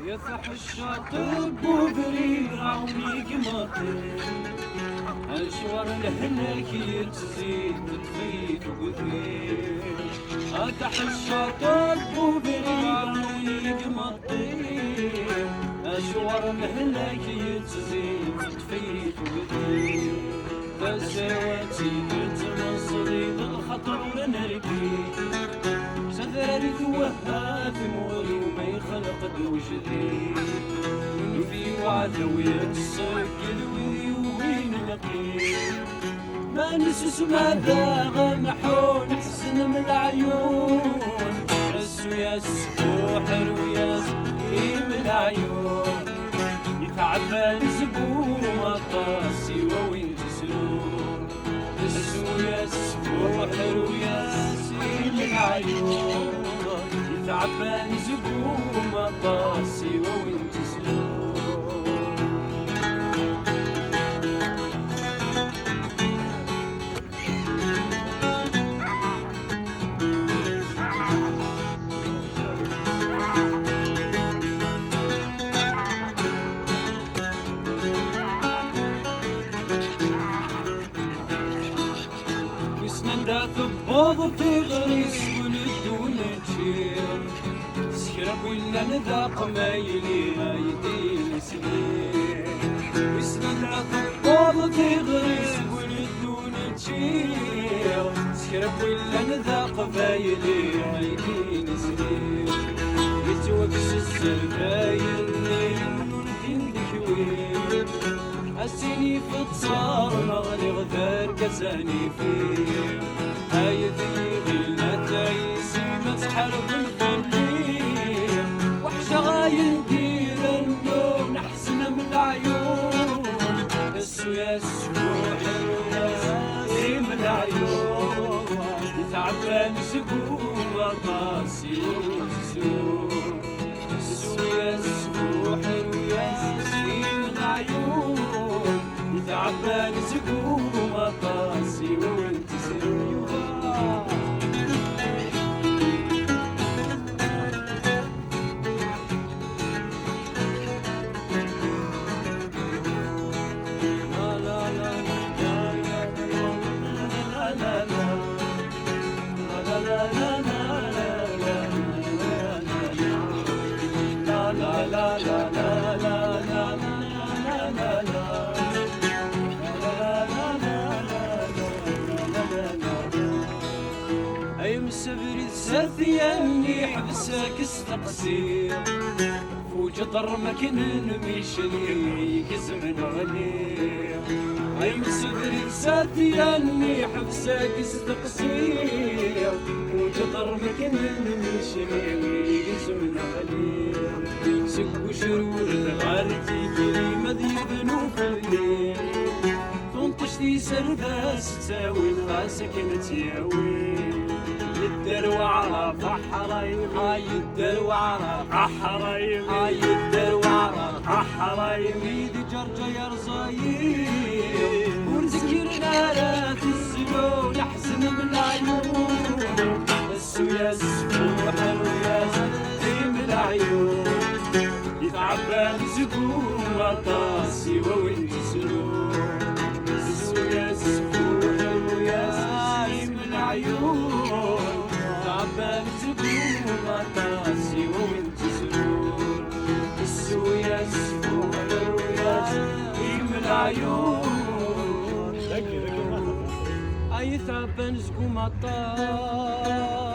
يفح الشاطئ بوبري راوني قمطي الشوار لهناك يتزيد تفيد وقدري فتح الشاطئ بوبري راوني قمطي الشوار لهناك يتزيد تفيد وقدري تسواتي قلت مصري بالخطر ونرقي سذري توهات موري وما يخلق دوجدي في وعد ويتسكل وذي وين نقي ما نسس ما داغ محون حسن من العيون حس ويا سبوحر ويا سقيم العيون يتعبان زبون وطاسي ووين تسلون حس ويا سبوحر ويا سقيم العيون يتعبان زبون وطاسي ووين تسلون لا تبوض تغريس ولد ونتشير سكرب ولا نذاق ما يليها يدين سنين وسنا لا تبوض تغريس ولد ونتشير سكرب ولا نذاق ما يليها يدين سنين يتوكس الزرقاين ونتين دكوين السيني في تصار نغني غدار كساني فيه هاي ذي غلنا تايسي ما تحارب الخليه وحشة غاين دير النوم نحسن من العيون السو يا السبوح يا من العيون يتعبان سبوح وطاسي وسسون السو يا السبوح يا من العيون يتعبان سبوح وطاسي وانت سيوها مسبري ساثياني حبسك استقصير فوج ضرمك نميشلي كزمن غلير اي مسبري ساثياني حبسك استقصير فوج ضرمك نميشلي كزمن غلير سك وشرور الغالتي كريمة ذي ذنوب الليل تنطشتي سرداس تساوي راسك نتياوي يدر وعرف حرايم هاي يدر وعرف حرايم هاي يدر وعرف حرايم يدي جرجة يرزايم ونذكرنا لا تنسلو نحزن من العيون السو يا سبوح ويا زين العيون يتعبان زبون وطاسي ووين تسلون السو يا سبوح ويا زين العيون تعبان زبون وطاسي وانت سرور السو يا سبوح ويا زين العيون اي تعبان زقوم عطار